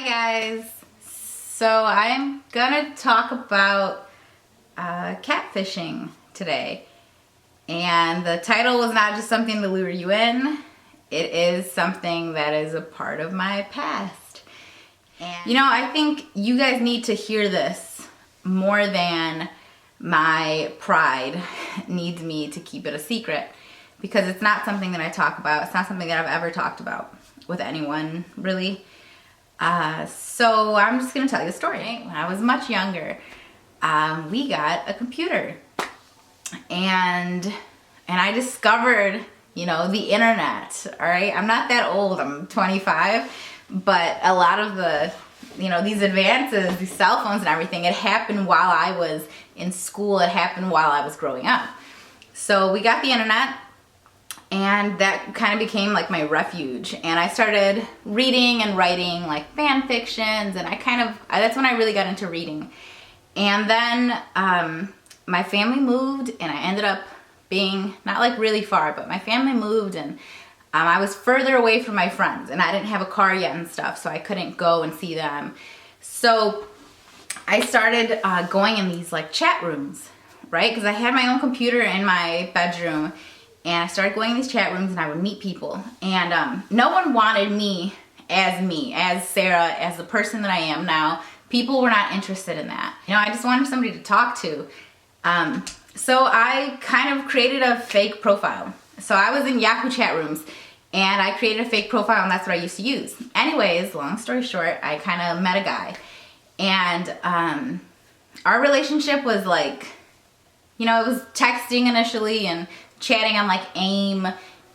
Hi guys. So I'm gonna talk about catfishing today, and the title was not just something to lure you in. It is something that is a part of my past. And you know, I think you guys need to hear this more than my pride needs me to keep it a secret, because it's not something that I talk about. It's not something that I've ever talked about with anyone, really. So I'm just gonna tell you a story. When I was much younger, we got a computer, and I discovered, you know, the internet. All right, I'm not that old. I'm 25, but a lot of the, you know, these advances, these cell phones and everything, it happened while I was in school. It happened while I was growing up. So we got the internet, and that kind of became like my refuge. And I started reading and writing like fan fictions, and that's when I really got into reading. And then my family moved, and I ended up being not like really far, but my family moved, and I was further away from my friends, and I didn't have a car yet and stuff, so I couldn't go and see them. So I started going in these like chat rooms, right? Because I had my own computer in my bedroom, and I started going in these chat rooms, and I would meet people. And no one wanted me, as Sarah, as the person that I am now. People were not interested in that. You know, I just wanted somebody to talk to. So I kind of created a fake profile. So I was in Yahoo chat rooms, and I created a fake profile, and that's what I used to use. Anyways, long story short, I kind of met a guy. And our relationship was like, you know, it was texting initially and chatting on like AIM,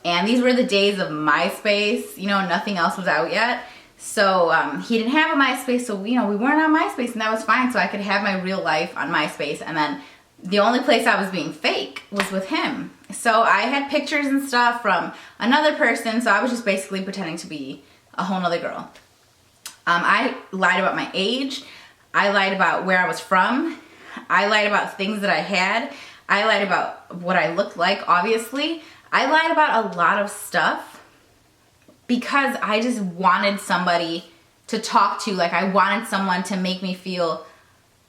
and these were the days of MySpace. You know, nothing else was out yet. So he didn't have a MySpace, so you know, we weren't on MySpace, and that was fine. So I could have my real life on MySpace, and then the only place I was being fake was with him. So I had pictures and stuff from another person, so I was just basically pretending to be a whole nother girl. I lied about my age. I lied about where I was from. I lied about things that I had. I lied about what I looked like, obviously. I lied about a lot of stuff because I just wanted somebody to talk to. Like, I wanted someone to make me feel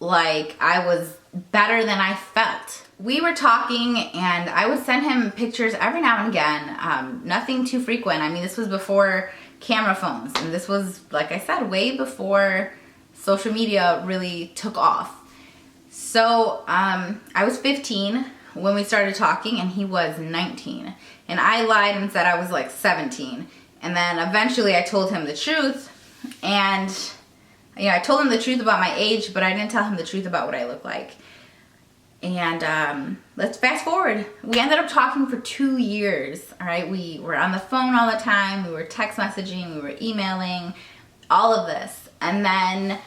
like I was better than I felt. We were talking, and I would send him pictures every now and again. Nothing too frequent. I mean, this was before camera phones, and this was, like I said, way before social media really took off. So I was 15 when we started talking, and he was 19. And I lied and said I was like 17. And then eventually I told him the truth. And you know, I told him the truth about my age, but I didn't tell him the truth about what I look like. And let's fast forward. We ended up talking for 2 years. All right, we were on the phone all the time. We were text messaging. We were emailing, all of this. And then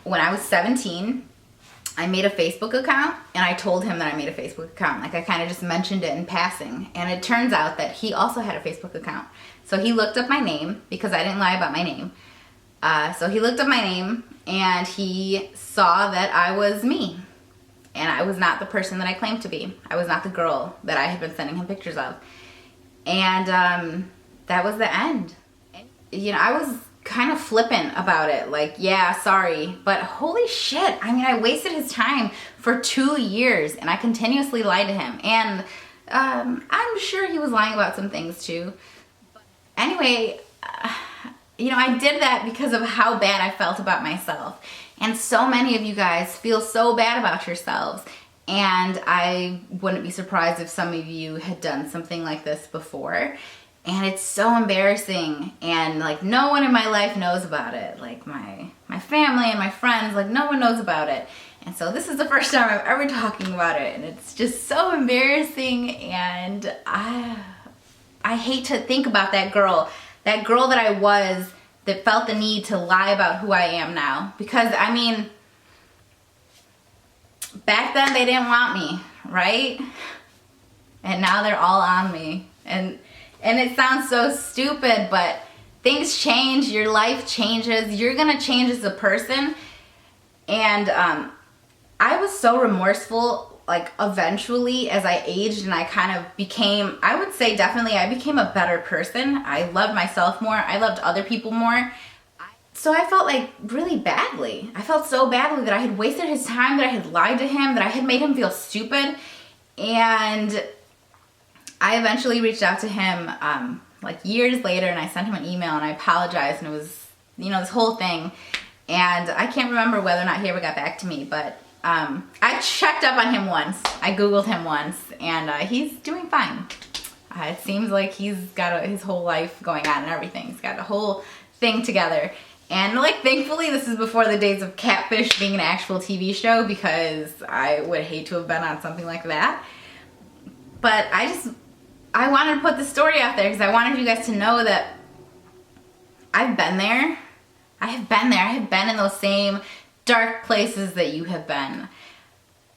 when I was 17, I made a Facebook account, and I told him that I made a Facebook account. Like, I kind of just mentioned it in passing. And it turns out that he also had a Facebook account. So he looked up my name, because I didn't lie about my name. So he looked up my name, and he saw that I was me. And I was not the person that I claimed to be. I was not the girl that I had been sending him pictures of. And that was the end. You know, I was kind of flippant about it, like, yeah, sorry, but holy shit, I mean, I wasted his time for 2 years, and I continuously lied to him. And I'm sure he was lying about some things too. Anyway, you know, I did that because of how bad I felt about myself. And so many of you guys feel so bad about yourselves. And I wouldn't be surprised if some of you had done something like this before. And it's so embarrassing. And like, no one in my life knows about it. Like my family and my friends, like, no one knows about it. And so this is the first time I'm ever talking about it. And it's just so embarrassing. And I hate to think about that girl that I was, that felt the need to lie about who I am now. Because, I mean, back then they didn't want me, right? And now they're all on me. And it sounds so stupid, but things change, your life changes, you're gonna change as a person. And I was so remorseful, like, eventually as I aged, and I kind of became, I would say definitely I became a better person. I loved myself more. I loved other people more. So I felt like really badly. I felt so badly that I had wasted his time, that I had lied to him, that I had made him feel stupid. And I eventually reached out to him like years later, and I sent him an email and I apologized, and it was, you know, this whole thing. And I can't remember whether or not he ever got back to me, but I checked up on him once. I Googled him once, and he's doing fine. It seems like he's got his whole life going on and everything. He's got a whole thing together. And like, thankfully, this is before the days of Catfish being an actual TV show, because I would hate to have been on something like that. But I wanted to put the story out there because I wanted you guys to know that I've been there. I have been there. I have been in those same dark places that you have been.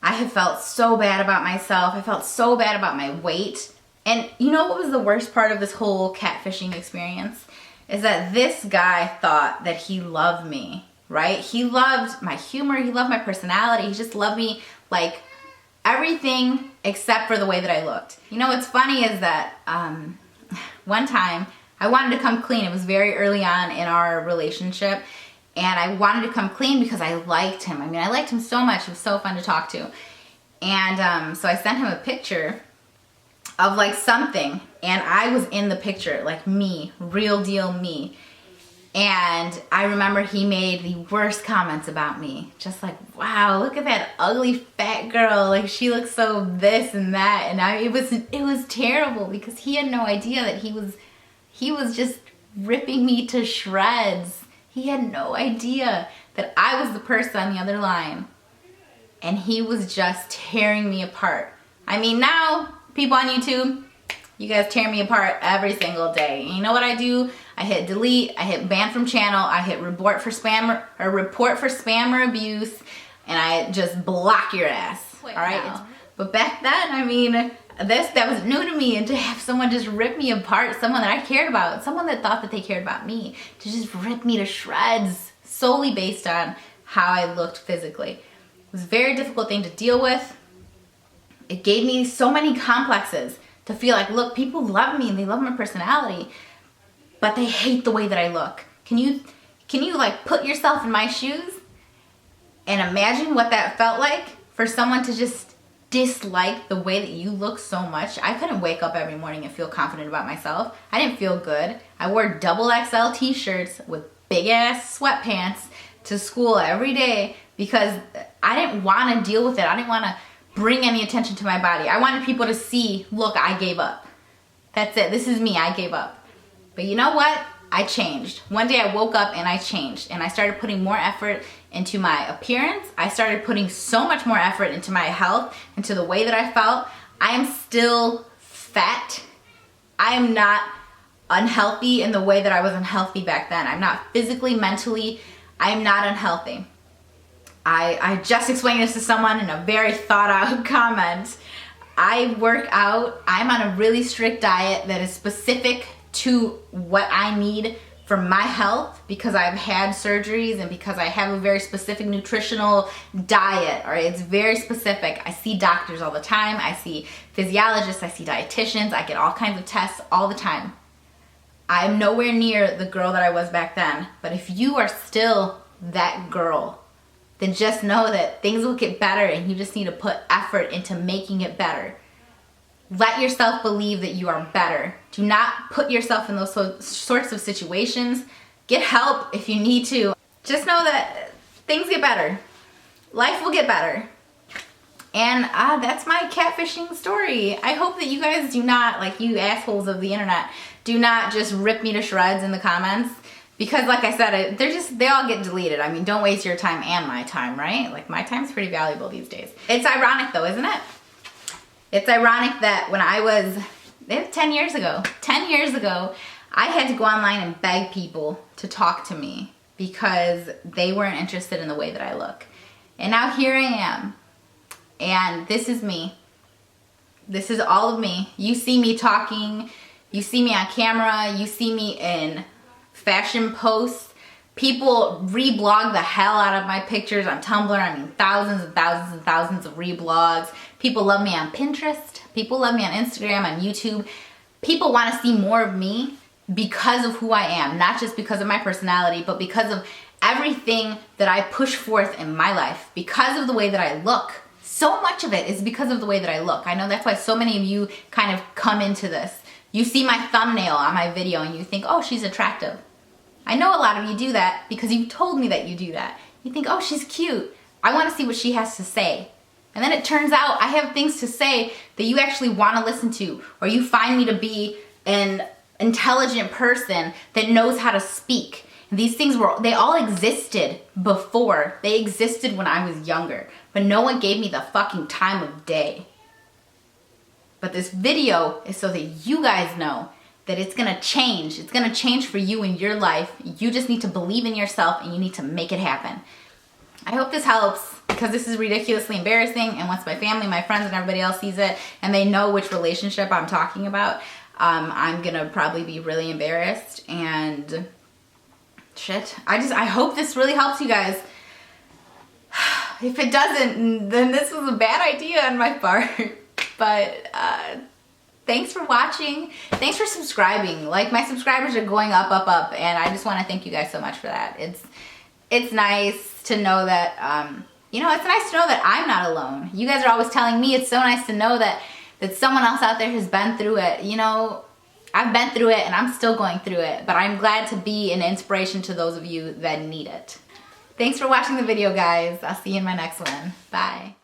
I have felt so bad about myself. I felt so bad about my weight. And you know what was the worst part of this whole catfishing experience? Is that this guy thought that he loved me, right? He loved my humor, he loved my personality, he just loved me like everything except for the way that I looked. You know what's funny is that one time I wanted to come clean. It was very early on in our relationship, and I wanted to come clean because I liked him. I mean, I liked him so much. He was so fun to talk to. And so I sent him a picture of like something, and I was in the picture, like me, real deal me. And I remember he made the worst comments about me. Just like, wow, look at that ugly fat girl. Like, she looks so this and that. And it was terrible, because he had no idea that he was just ripping me to shreds. He had no idea that I was the person on the other line, and he was just tearing me apart. I mean, now, people on YouTube, you guys tear me apart every single day. And you know what I do? I hit delete, I hit ban from channel, I hit report for spam or abuse, and I just block your ass. All right? Wow. But back then, I mean, that was new to me, and to have someone just rip me apart, someone that I cared about, someone that thought that they cared about me, to just rip me to shreds solely based on how I looked physically. It was a very difficult thing to deal with. It gave me so many complexes to feel like, look, people love me and they love my personality, but they hate the way that I look. Can you like put yourself in my shoes and imagine what that felt like for someone to just dislike the way that you look so much? I couldn't wake up every morning and feel confident about myself. I didn't feel good. I wore double XL t-shirts with big ass sweatpants to school every day because I didn't want to deal with it. I didn't want to bring any attention to my body. I wanted people to see, look, I gave up. That's it. This is me. I gave up. But you know what? I changed. One day I woke up and I changed, and I started putting more effort into my appearance. I started putting so much more effort into my health, into the way that I felt. I am still fat. I am not unhealthy in the way that I was unhealthy back then. I'm not physically, mentally, I am not unhealthy. I just explained this to someone in a very thought out comment. I work out. I'm on a really strict diet that is specific to what I need for my health, because I've had surgeries and because I have a very specific nutritional diet. All right, it's very specific. I see doctors all the time. I see physiologists. I see dietitians. I get all kinds of tests all the time. I'm nowhere near the girl that I was back then. But if you are still that girl, then just know that things will get better, and you just need to put effort into making it better. Let yourself believe that you are better. Do not put yourself in those sorts of situations. Get help if you need to. Just know that things get better. Life will get better. And that's my catfishing story. I hope that you guys do not, like you assholes of the internet, do not just rip me to shreds in the comments. Because like I said, they all get deleted. I mean, don't waste your time and my time, right? Like, my time's pretty valuable these days. It's ironic though, isn't it? It's ironic that when I was, 10 years ago, I had to go online and beg people to talk to me because they weren't interested in the way that I look. And now here I am. And this is me. This is all of me. You see me talking. You see me on camera. You see me in fashion posts. People reblog the hell out of my pictures on Tumblr. I mean, thousands and thousands and thousands of reblogs. People love me on Pinterest. People love me on Instagram, on YouTube. People want to see more of me because of who I am, not just because of my personality, but because of everything that I push forth in my life, because of the way that I look. So much of it is because of the way that I look. I know that's why so many of you kind of come into this. You see my thumbnail on my video and you think, oh, she's attractive. I know a lot of you do that because you've told me that you do that. You think, oh, she's cute. I want to see what she has to say. And then it turns out I have things to say that you actually want to listen to, or you find me to be an intelligent person that knows how to speak. These things they all existed before. They existed when I was younger, but no one gave me the fucking time of day. But this video is so that you guys know that it's gonna change. It's gonna change for you in your life. You just need to believe in yourself and you need to make it happen. I hope this helps, because this is ridiculously embarrassing, and once my family, my friends, and everybody else sees it and they know which relationship I'm talking about, I'm gonna probably be really embarrassed, and shit. I hope this really helps you guys. If it doesn't, then this was a bad idea on my part. But thanks for watching. Thanks for subscribing. Like, my subscribers are going up, and I just want to thank you guys so much for that. It's nice to know that, you know, it's nice to know that I'm not alone. You guys are always telling me it's so nice to know that someone else out there has been through it. You know, I've been through it and I'm still going through it, but I'm glad to be an inspiration to those of you that need it. Thanks for watching the video, guys. I'll see you in my next one. Bye.